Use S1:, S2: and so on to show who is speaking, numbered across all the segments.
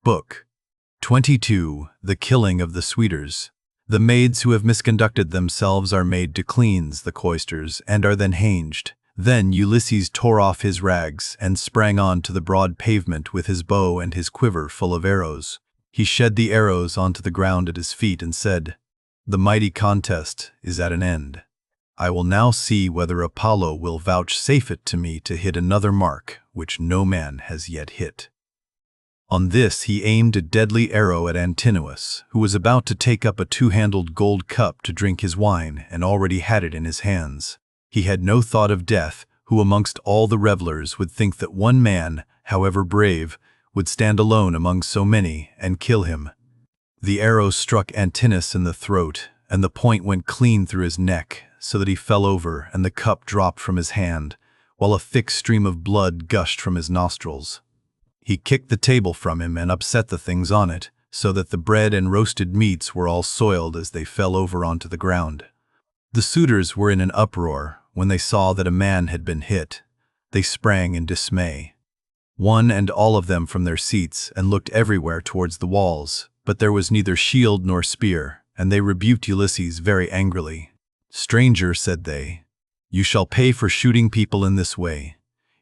S1: Book 22. The Killing of the SUITORS. The maids who have misconducted themselves are made to cleanse the cloisters, and are then hanged. Then Ulysses tore off his rags, and sprang on to the broad pavement with his bow and his quiver full of arrows. He shed the arrows onto the ground at his feet and said, "The mighty contest is at an end. I will now see whether Apollo will vouchsafe it to me to hit another mark which no man has yet hit." On this he aimed a deadly arrow at Antinous, who was about to take up a two-handled gold cup to drink his wine, and already had it in his hands. He had no thought of death, who amongst all the revelers would think that one man, however brave, would stand alone among so many and kill him. The arrow struck Antinous in the throat, and the point went clean through his neck, so that he fell over and the cup dropped from his hand, while a thick stream of blood gushed from his nostrils. He kicked the table from him and upset the things on it, so that the bread and roasted meats were all soiled as they fell over onto the ground. The suitors were in an uproar when they saw that a man had been hit. They sprang in dismay, one and all of them from their seats, and looked everywhere towards the walls, but there was neither shield nor spear, and they rebuked Ulysses very angrily. "Stranger," said they, "you shall pay for shooting people in this way.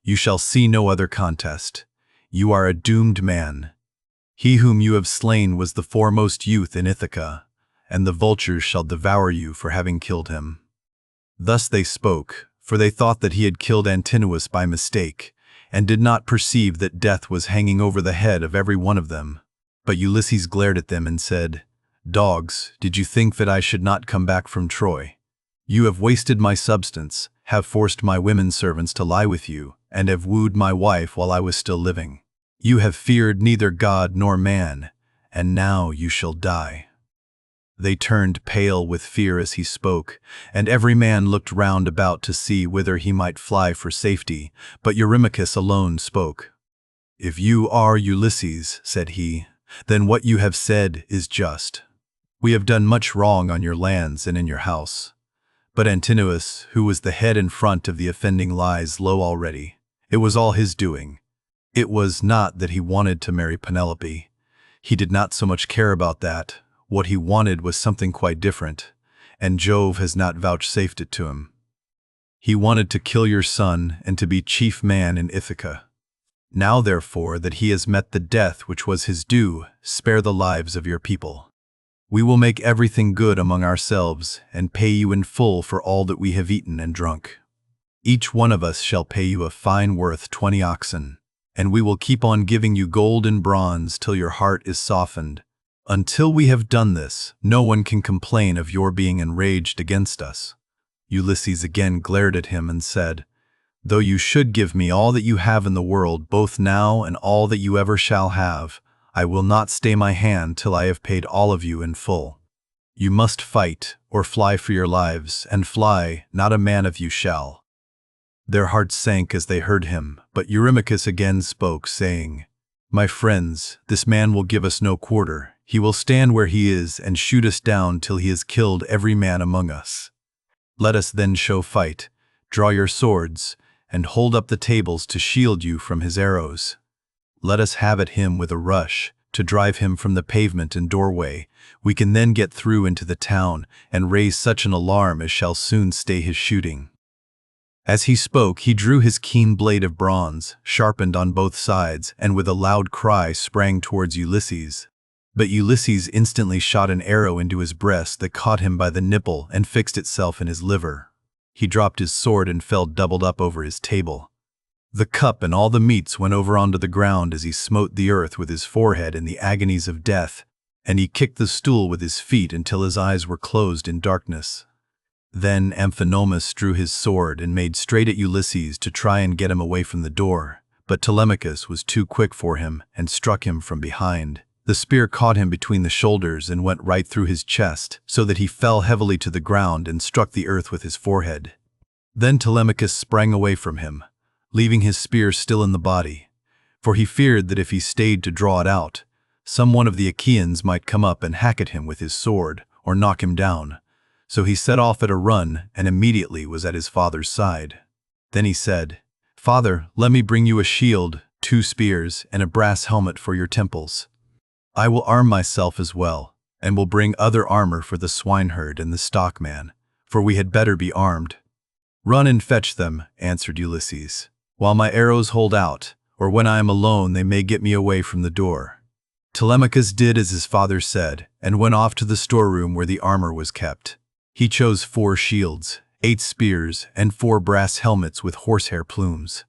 S1: You shall see no other contest. You are a doomed man. He whom you have slain was the foremost youth in Ithaca, and the vultures shall devour you for having killed him." Thus they spoke, for they thought that he had killed Antinous by mistake, and did not perceive that death was hanging over the head of every one of them. But Ulysses glared at them and said, "Dogs, did you think that I should not come back from Troy? You have wasted my substance, have forced my women servants to lie with you, and have wooed my wife while I was still living. You have feared neither God nor man, and now you shall die." They turned pale with fear as he spoke, and every man looked round about to see whither he might fly for safety, but Eurymachus alone spoke. "If you are Ulysses," said he, "then what you have said is just. We have done much wrong on your lands and in your house." But Antinous, who was the head and front of the offending, lies low already. It was all his doing. It was not that he wanted to marry Penelope. He did not so much care about that. What he wanted was something quite different, and Jove has not vouchsafed it to him. He wanted to kill your son and to be chief man in Ithaca. Now, therefore, that he has met the death which was his due, spare the lives of your people. We will make everything good among ourselves, and pay you in full for all that we have eaten and drunk. Each one of us shall pay you a fine worth 20 oxen, and we will keep on giving you gold and bronze till your heart is softened. Until we have done this, no one can complain of your being enraged against us." Ulysses again glared at him and said, "Though you should give me all that you have in the world, both now and all that you ever shall have, I will not stay my hand till I have paid all of you in full. You must fight, or fly for your lives, and fly, not a man of you shall." Their hearts sank as they heard him, but Eurymachus again spoke, saying, "My friends, this man will give us no quarter. He will stand where he is and shoot us down till he has killed every man among us. Let us then show fight. Draw your swords, and hold up the tables to shield you from his arrows. Let us have at him with a rush, to drive him from the pavement and doorway. We can then get through into the town, and raise such an alarm as shall soon stay his shooting." As he spoke, he drew his keen blade of bronze, sharpened on both sides, and with a loud cry sprang towards Ulysses. But Ulysses instantly shot an arrow into his breast that caught him by the nipple and fixed itself in his liver. He dropped his sword and fell doubled up over his table. The cup and all the meats went over onto the ground as he smote the earth with his forehead in the agonies of death, and he kicked the stool with his feet until his eyes were closed in darkness. Then Amphinomus drew his sword and made straight at Ulysses to try and get him away from the door, but Telemachus was too quick for him and struck him from behind. The spear caught him between the shoulders and went right through his chest, so that he fell heavily to the ground and struck the earth with his forehead. Then Telemachus sprang away from him, leaving his spear still in the body, for he feared that if he stayed to draw it out, some one of the Achaeans might come up and hack at him with his sword, or knock him down. So he set off at a run, and immediately was at his father's side. Then he said, "Father, let me bring you a shield, 2 spears, and a brass helmet for your temples." I will arm myself as well, and will bring other armor for the swineherd and the stockman, for we had better be armed." "Run and fetch them," answered Ulysses, "while my arrows hold out, or when I am alone they may get me away from the door." Telemachus did as his father said, and went off to the storeroom where the armor was kept. He chose 4 shields, 8 spears, and 4 brass helmets with horsehair plumes.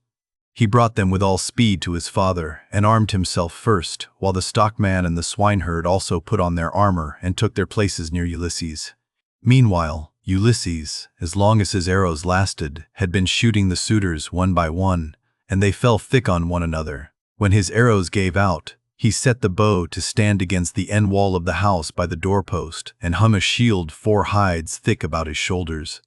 S1: He brought them with all speed to his father, and armed himself first, while the stockman and the swineherd also put on their armor and took their places near Ulysses. Meanwhile, Ulysses, as long as his arrows lasted, had been shooting the suitors one by one, and they fell thick on one another. When his arrows gave out, he set the bow to stand against the end wall of the house by the doorpost, and hung a shield 4 hides thick about his shoulders.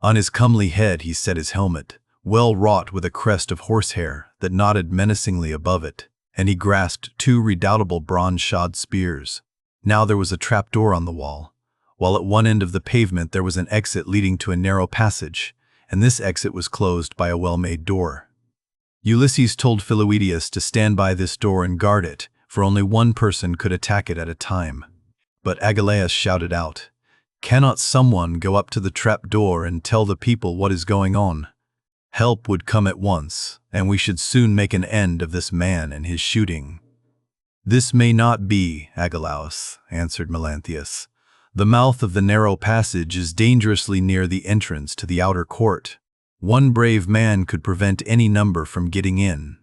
S1: On his comely head he set his helmet, well wrought with a crest of horsehair that nodded menacingly above it, and he grasped 2 redoubtable bronze-shod spears. Now there was a trapdoor on the wall, while at one end of the pavement there was an exit leading to a narrow passage, and this exit was closed by a well-made door. Ulysses told Philoetius to stand by this door and guard it, for only one person could attack it at a time. But Agelaus shouted out, "Cannot someone go up to the trapdoor and tell the people what is going on? Help would come at once, and we should soon make an end of this man and his shooting." "This may not be, Agelaus," answered Melanthius. "The mouth of the narrow passage is dangerously near the entrance to the outer court. One brave man could prevent any number from getting in.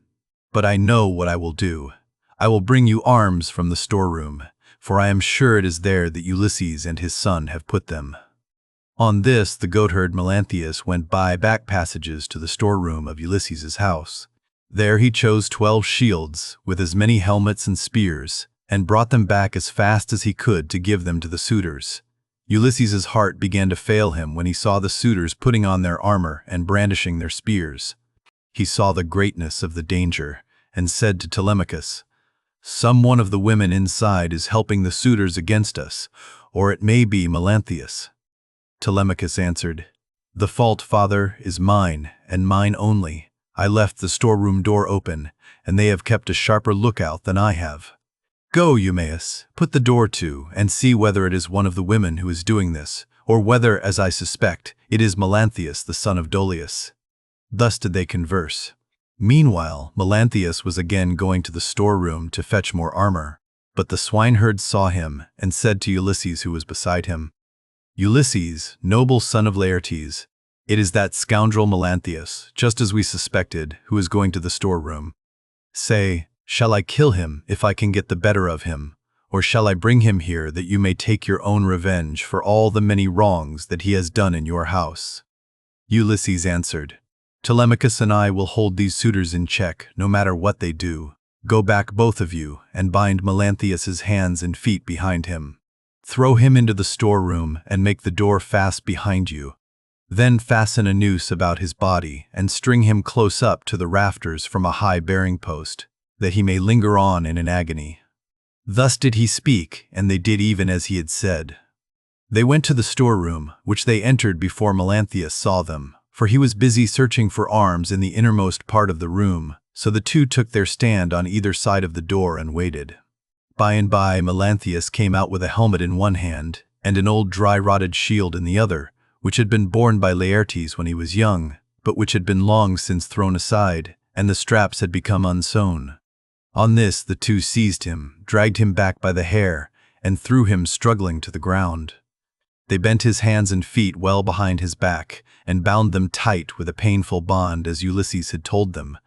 S1: But I know what I will do. I will bring you arms from the storeroom, for I am sure it is there that Ulysses and his son have put them." On this, the goatherd Melanthius went by back passages to the storeroom of Ulysses's house. There he chose 12 shields, with as many helmets and spears, and brought them back as fast as he could to give them to the suitors. Ulysses's heart began to fail him when he saw the suitors putting on their armor and brandishing their spears. He saw the greatness of the danger, and said to Telemachus, "Some one of the women inside is helping the suitors against us, or it may be Melanthius." Telemachus answered, "The fault, father, is mine, and mine only. I left the storeroom door open, and they have kept a sharper lookout than I have. Go, Eumaeus, put the door to, and see whether it is one of the women who is doing this, or whether, as I suspect, it is Melanthius the son of Dolius." Thus did they converse. Meanwhile, Melanthius was again going to the storeroom to fetch more armor, but the swineherd saw him, and said to Ulysses who was beside him, "Ulysses, noble son of Laertes, it is that scoundrel Melanthius, just as we suspected, who is going to the storeroom. Say, shall I kill him if I can get the better of him, or shall I bring him here that you may take your own revenge for all the many wrongs that he has done in your house?" Ulysses answered, "Telemachus and I will hold these suitors in check, no matter what they do. Go back both of you, and bind Melanthius's hands and feet behind him. Throw him into the storeroom, and make the door fast behind you. Then fasten a noose about his body, and string him close up to the rafters from a high bearing post, that he may linger on in an agony." Thus did he speak, and they did even as he had said. They went to the storeroom, which they entered before Melanthius saw them, for he was busy searching for arms in the innermost part of the room, so the two took their stand on either side of the door and waited. By and by Melanthius came out with a helmet in one hand, and an old dry-rotted shield in the other, which had been borne by Laertes when he was young, but which had been long since thrown aside, and the straps had become unsewn. On this the two seized him, dragged him back by the hair, and threw him struggling to the ground. They bent his hands and feet well behind his back, and bound them tight with a painful bond as Ulysses had told them.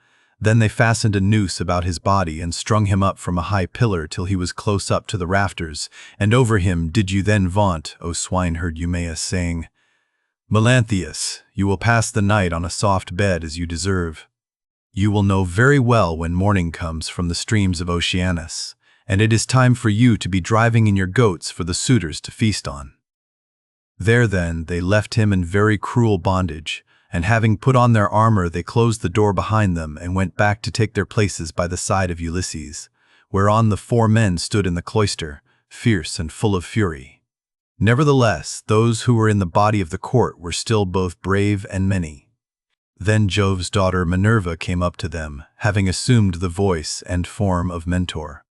S1: Then they fastened a noose about his body and strung him up from a high pillar till he was close up to the rafters, and over him did you then vaunt, O swineherd Eumaeus, saying, "Melanthius, you will pass the night on a soft bed as you deserve. You will know very well when morning comes from the streams of Oceanus, and it is time for you to be driving in your goats for the suitors to feast on." There then they left him in very cruel bondage, and having put on their armor they closed the door behind them and went back to take their places by the side of Ulysses, whereon the 4 men stood in the cloister, fierce and full of fury. Nevertheless, those who were in the body of the court were still both brave and many. Then Jove's daughter Minerva came up to them, having assumed the voice and form of Mentor.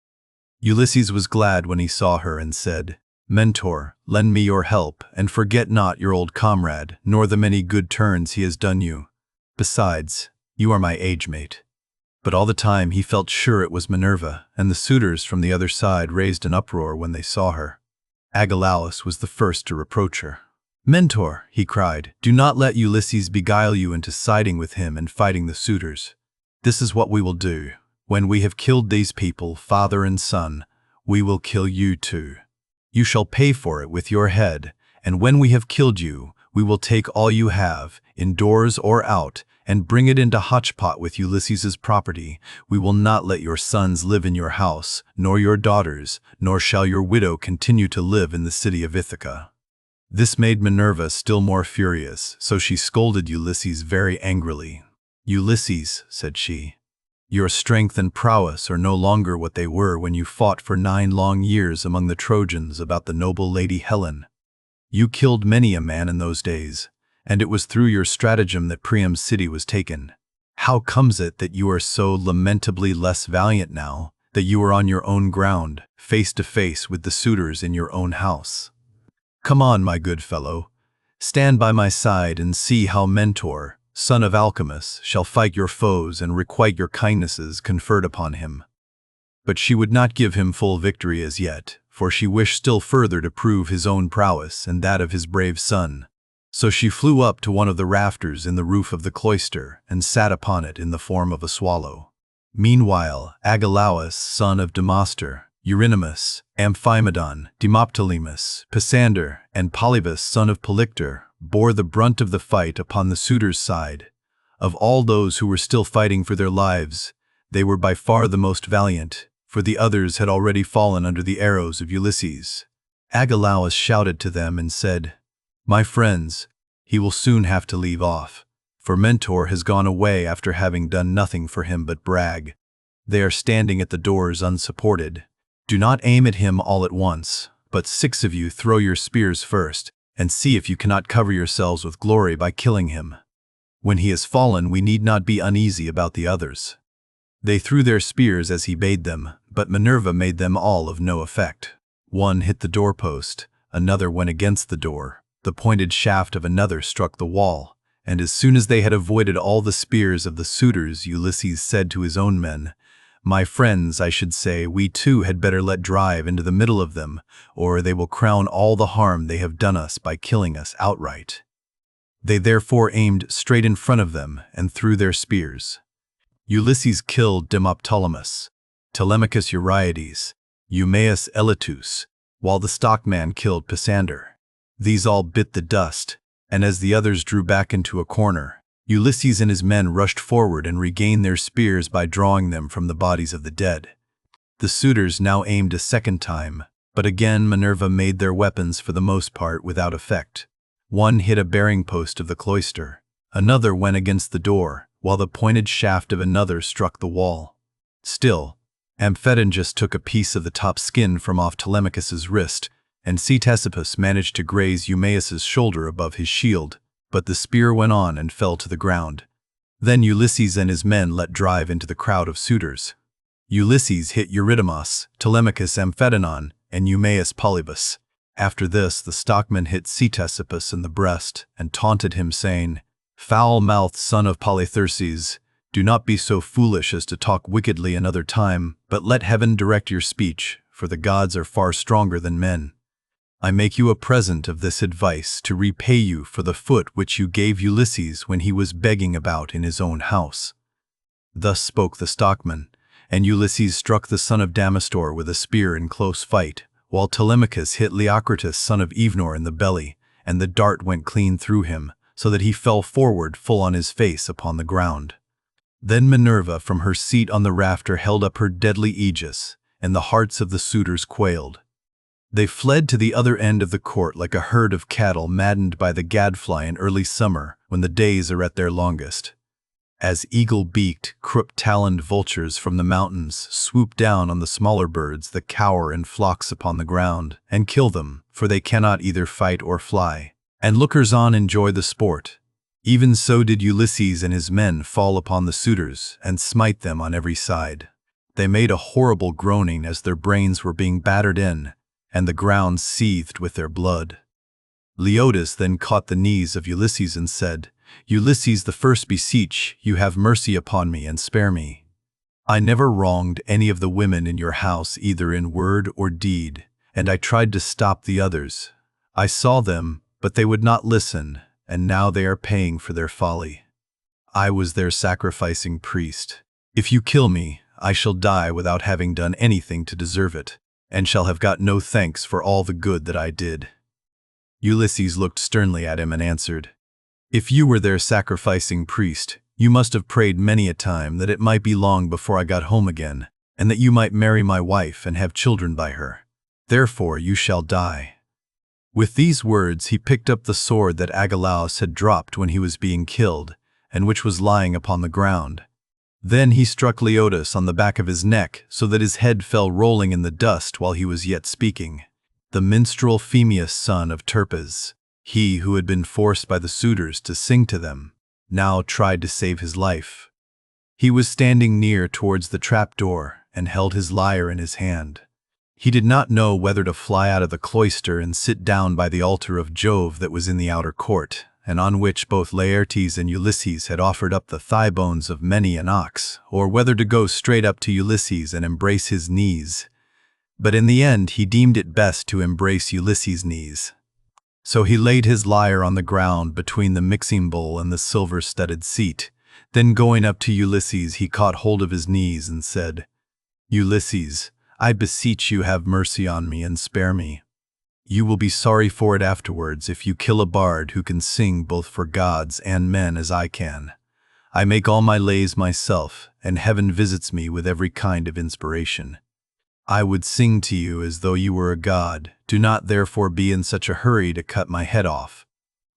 S1: Ulysses was glad when he saw her and said, "Mentor, lend me your help, and forget not your old comrade, nor the many good turns he has done you. Besides, you are my age-mate." But all the time he felt sure it was Minerva, and the suitors from the other side raised an uproar when they saw her. Agelaus was the first to reproach her. "Mentor," he cried, "do not let Ulysses beguile you into siding with him and fighting the suitors. This is what we will do. When we have killed these people, father and son, we will kill you too. You shall pay for it with your head, and when we have killed you, we will take all you have, indoors or out, and bring it into hotchpot with Ulysses's property. We will not let your sons live in your house, nor your daughters, nor shall your widow continue to live in the city of Ithaca." This made Minerva still more furious, so she scolded Ulysses very angrily. "Ulysses," said she, "your strength and prowess are no longer what they were when you fought for 9 long years among the Trojans about the noble lady Helen. You killed many a man in those days, and it was through your stratagem that Priam's city was taken. How comes it that you are so lamentably less valiant now, that you are on your own ground, face to face with the suitors in your own house? Come on, my good fellow, stand by my side and see how Mentor, son of Alcimus, shall fight your foes and requite your kindnesses conferred upon him." But she would not give him full victory as yet, for she wished still further to prove his own prowess and that of his brave son. So she flew up to one of the rafters in the roof of the cloister and sat upon it in the form of a swallow. Meanwhile, Agelaus, son of Damastor, Eurynomus, Amphimedon, Demoptolemus, Pisander, and Polybus, son of Polyctor, bore the brunt of the fight upon the suitors' side. Of all those who were still fighting for their lives, they were by far the most valiant, for the others had already fallen under the arrows of Ulysses. Agelaus shouted to them and said, "My friends, he will soon have to leave off, for Mentor has gone away after having done nothing for him but brag. They are standing at the doors unsupported. Do not aim at him all at once, but 6 of you throw your spears first, and see if you cannot cover yourselves with glory by killing him. When he has fallen, we need not be uneasy about the others." They threw their spears as he bade them, but Minerva made them all of no effect. One hit the doorpost, another went against the door, the pointed shaft of another struck the wall, and as soon as they had avoided all the spears of the suitors, Ulysses said to his own men, "My friends, I should say, we too had better let drive into the middle of them, or they will crown all the harm they have done us by killing us outright." They therefore aimed straight in front of them and threw their spears. Ulysses killed Demoptolemus, Telemachus Euryades, Eumaeus Elatus, while the stockman killed Pisander. These all bit the dust, and as the others drew back into a corner, Ulysses and his men rushed forward and regained their spears by drawing them from the bodies of the dead. The suitors now aimed a second time, but again Minerva made their weapons for the most part without effect. One hit a bearing post of the cloister, another went against the door, while the pointed shaft of another struck the wall. Still, Amphitongus took a piece of the top skin from off Telemachus's wrist, and Ctesippus managed to graze Eumaeus's shoulder above his shield, but the spear went on and fell to the ground. Then Ulysses and his men let drive into the crowd of suitors. Ulysses hit Eurynomus, Telemachus Amphiton, and Eumaeus Polybus. After this, the stockman hit Ctesippus in the breast and taunted him, saying, "Foul-mouthed son of Polytherses, do not be so foolish as to talk wickedly another time, but let heaven direct your speech, for the gods are far stronger than men. I make you a present of this advice to repay you for the foot which you gave Ulysses when he was begging about in his own house." Thus spoke the stockman, and Ulysses struck the son of Damastor with a spear in close fight, while Telemachus hit Leocritus son of Evenor in the belly, and the dart went clean through him, so that he fell forward full on his face upon the ground. Then Minerva from her seat on the rafter held up her deadly aegis, and the hearts of the suitors quailed. They fled to the other end of the court like a herd of cattle maddened by the gadfly in early summer when the days are at their longest. As eagle-beaked, crook-taloned vultures from the mountains swoop down on the smaller birds that cower in flocks upon the ground, and kill them, for they cannot either fight or fly, and lookers-on enjoy the sport, even so did Ulysses and his men fall upon the suitors and smite them on every side. They made a horrible groaning as their brains were being battered in, and the ground seethed with their blood. Leotus then caught the knees of Ulysses and said, "Ulysses the first, beseech you have mercy upon me and spare me. I never wronged any of the women in your house either in word or deed, and I tried to stop the others. I saw them, but they would not listen, and now they are paying for their folly. I was their sacrificing priest. If you kill me, I shall die without having done anything to deserve it, and shall have got no thanks for all the good that I did." Ulysses looked sternly at him and answered, "If you were their sacrificing priest, you must have prayed many a time that it might be long before I got home again, and that you might marry my wife and have children by her. Therefore you shall die." With these words he picked up the sword that Agelaus had dropped when he was being killed, and which was lying upon the ground. Then he struck Leotus on the back of his neck so that his head fell rolling in the dust while he was yet speaking. The minstrel Phemius, son of Terpes, he who had been forced by the suitors to sing to them, now tried to save his life. He was standing near towards the trapdoor and held his lyre in his hand. He did not know whether to fly out of the cloister and sit down by the altar of Jove that was in the outer court, and on which both Laertes and Ulysses had offered up the thigh bones of many an ox, or whether to go straight up to Ulysses and embrace his knees. But in the end he deemed it best to embrace Ulysses' knees. So he laid his lyre on the ground between the mixing bowl and the silver-studded seat. Then going up to Ulysses he caught hold of his knees and said, "Ulysses, I beseech you have mercy on me and spare me. You will be sorry for it afterwards if you kill a bard who can sing both for gods and men as I can. I make all my lays myself, and heaven visits me with every kind of inspiration. I would sing to you as though you were a god. Do not therefore be in such a hurry to cut my head off.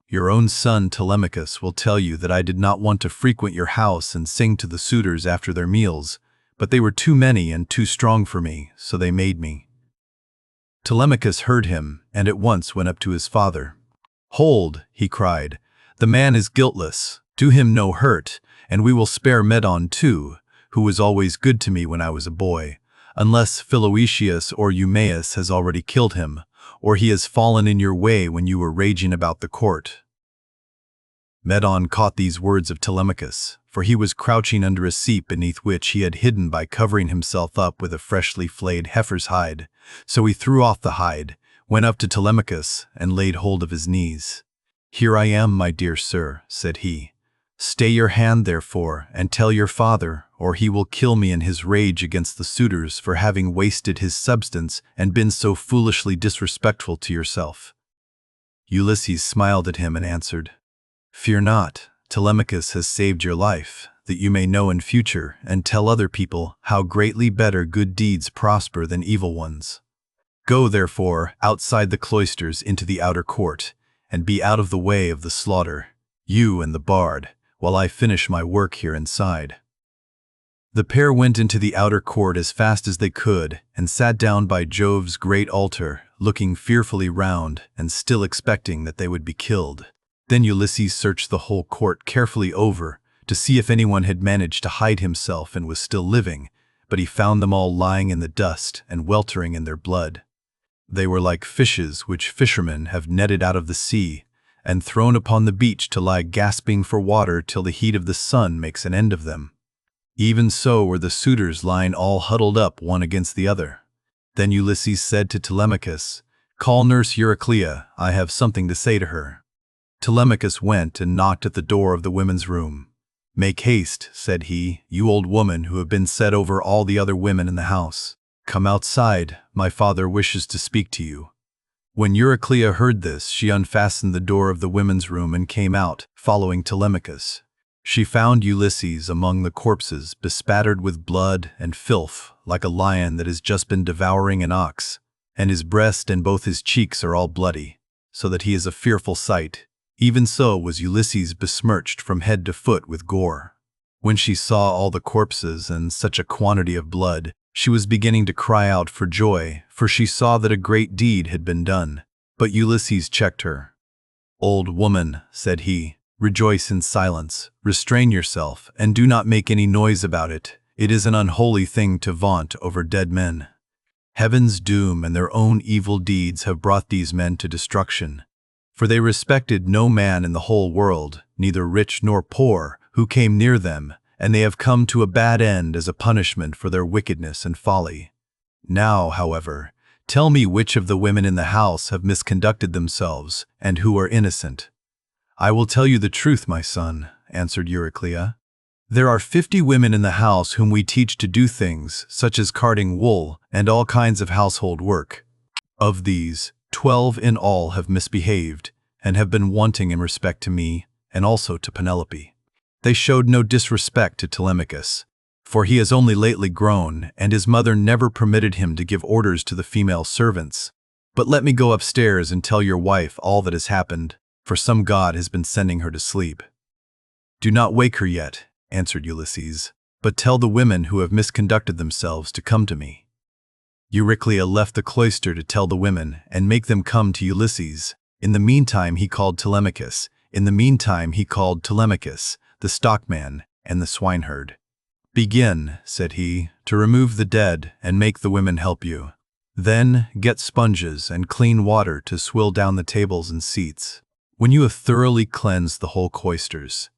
S1: Your own son Telemachus will tell you that I did not want to frequent your house and sing to the suitors after their meals, but they were too many and too strong for me, so they made me." Telemachus heard him, and at once went up to his father. "Hold," he cried, "the man is guiltless. Do him no hurt, and we will spare Medon too, who was always good to me when I was a boy, unless Philoetius or Eumaeus has already killed him, or he has fallen in your way when you were raging about the court." Medon caught these words of Telemachus, for he was crouching under a seat beneath which he had hidden by covering himself up with a freshly flayed heifer's hide. So he threw off the hide, went up to Telemachus, and laid hold of his knees. "Here I am, my dear sir," said he. "Stay your hand, therefore, and tell your father, or he will kill me in his rage against the suitors for having wasted his substance and been so foolishly disrespectful to yourself." Ulysses smiled at him and answered, "Fear not. Telemachus has saved your life, that you may know in future and tell other people how greatly better good deeds prosper than evil ones. Go, therefore, outside the cloisters into the outer court, and be out of the way of the slaughter, you and the bard, while I finish my work here inside." The pair went into the outer court as fast as they could, and sat down by Jove's great altar, looking fearfully round, and still expecting that they would be killed. Then Ulysses searched the whole court carefully over, to see if anyone had managed to hide himself and was still living, but he found them all lying in the dust and weltering in their blood. They were like fishes which fishermen have netted out of the sea, and thrown upon the beach to lie gasping for water till the heat of the sun makes an end of them. Even so were the suitors lying all huddled up one against the other. Then Ulysses said to Telemachus, "Call nurse Euryclea, I have something to say to her." Telemachus went and knocked at the door of the women's room. "Make haste," said he, "you old woman who have been set over all the other women in the house. Come outside, my father wishes to speak to you." When Euryclea heard this, she unfastened the door of the women's room and came out, following Telemachus. She found Ulysses among the corpses, bespattered with blood and filth, like a lion that has just been devouring an ox, and his breast and both his cheeks are all bloody, so that he is a fearful sight. Even so was Ulysses besmirched from head to foot with gore. When she saw all the corpses and such a quantity of blood, she was beginning to cry out for joy, for she saw that a great deed had been done. But Ulysses checked her. "Old woman," said he, "rejoice in silence, restrain yourself, and do not make any noise about it. It is an unholy thing to vaunt over dead men. Heaven's doom and their own evil deeds have brought these men to destruction. For they respected no man in the whole world, neither rich nor poor, who came near them, and they have come to a bad end as a punishment for their wickedness and folly. Now, however, tell me which of the women in the house have misconducted themselves, and who are innocent." "I will tell you the truth, my son," answered Euryclea. "There are 50 women in the house whom we teach to do things such as carding wool and all kinds of household work. Of these, 12 in all have misbehaved, and have been wanting in respect to me, and also to Penelope. They showed no disrespect to Telemachus, for he has only lately grown, and his mother never permitted him to give orders to the female servants. But let me go upstairs and tell your wife all that has happened, for some god has been sending her to sleep." "Do not wake her yet," answered Ulysses, "but tell the women who have misconducted themselves to come to me." Euryclea left the cloister to tell the women and make them come to Ulysses. In the meantime he called Telemachus, the stockman, and the swineherd. "Begin," said he, "to remove the dead and make the women help you. Then get sponges and clean water to swill down the tables and seats. When you have thoroughly cleansed the whole cloisters,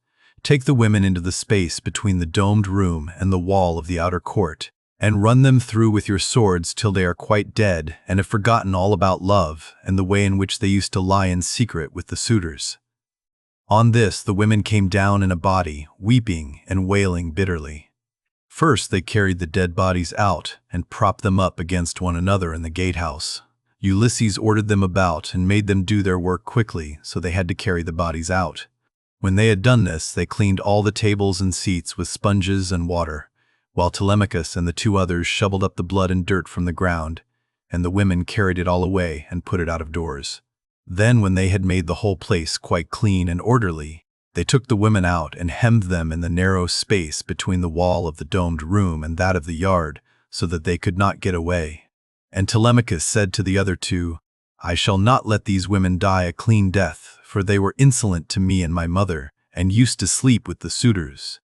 S1: take the women into the space between the domed room and the wall of the outer court, and run them through with your swords till they are quite dead and have forgotten all about love and the way in which they used to lie in secret with the suitors." On this the women came down in a body, weeping and wailing bitterly. First they carried the dead bodies out and propped them up against one another in the gatehouse. Ulysses ordered them about and made them do their work quickly, so they had to carry the bodies out. When they had done this, they cleaned all the tables and seats with sponges and water, while Telemachus and the 2 others shoveled up the blood and dirt from the ground, and the women carried it all away and put it out of doors. Then when they had made the whole place quite clean and orderly, they took the women out and hemmed them in the narrow space between the wall of the domed room and that of the yard, so that they could not get away. And Telemachus said to the other 2, "I shall not let these women die a clean death, for they were insolent to me and my mother, and used to sleep with the suitors."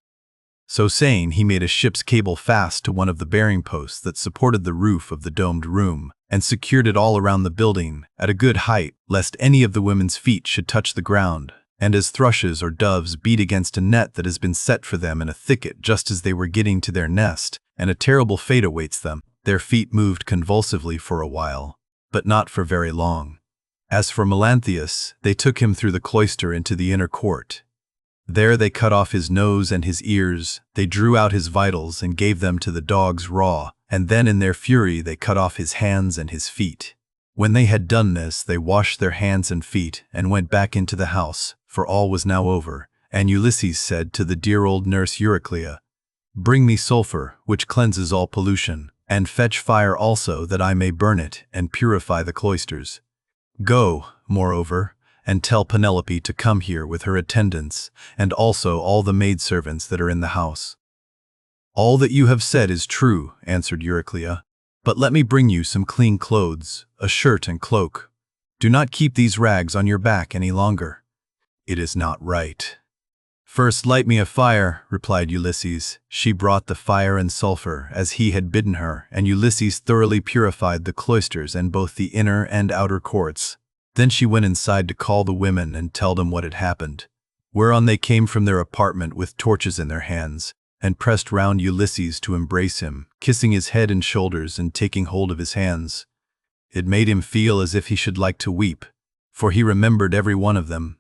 S1: So saying, he made a ship's cable fast to one of the bearing posts that supported the roof of the domed room, and secured it all around the building at a good height, lest any of the women's feet should touch the ground, and as thrushes or doves beat against a net that has been set for them in a thicket just as they were getting to their nest, and a terrible fate awaits them, their feet moved convulsively for a while, but not for very long. As for Melanthius, they took him through the cloister into the inner court. There they cut off his nose and his ears, they drew out his vitals and gave them to the dogs raw, and then in their fury they cut off his hands and his feet. When they had done this, they washed their hands and feet and went back into the house, for all was now over, and Ulysses said to the dear old nurse Euryclea, "Bring me sulfur, which cleanses all pollution, and fetch fire also that I may burn it and purify the cloisters. Go, moreover, and tell Penelope to come here with her attendants, and also all the maidservants that are in the house." "All that you have said is true," answered Euryclea, "but let me bring you some clean clothes, a shirt and cloak. Do not keep these rags on your back any longer. It is not right." "First light me a fire," replied Ulysses. She brought the fire and sulfur, as he had bidden her, and Ulysses thoroughly purified the cloisters and both the inner and outer courts. Then she went inside to call the women and tell them what had happened, whereon they came from their apartment with torches in their hands, and pressed round Ulysses to embrace him, kissing his head and shoulders and taking hold of his hands. It made him feel as if he should like to weep, for he remembered every one of them,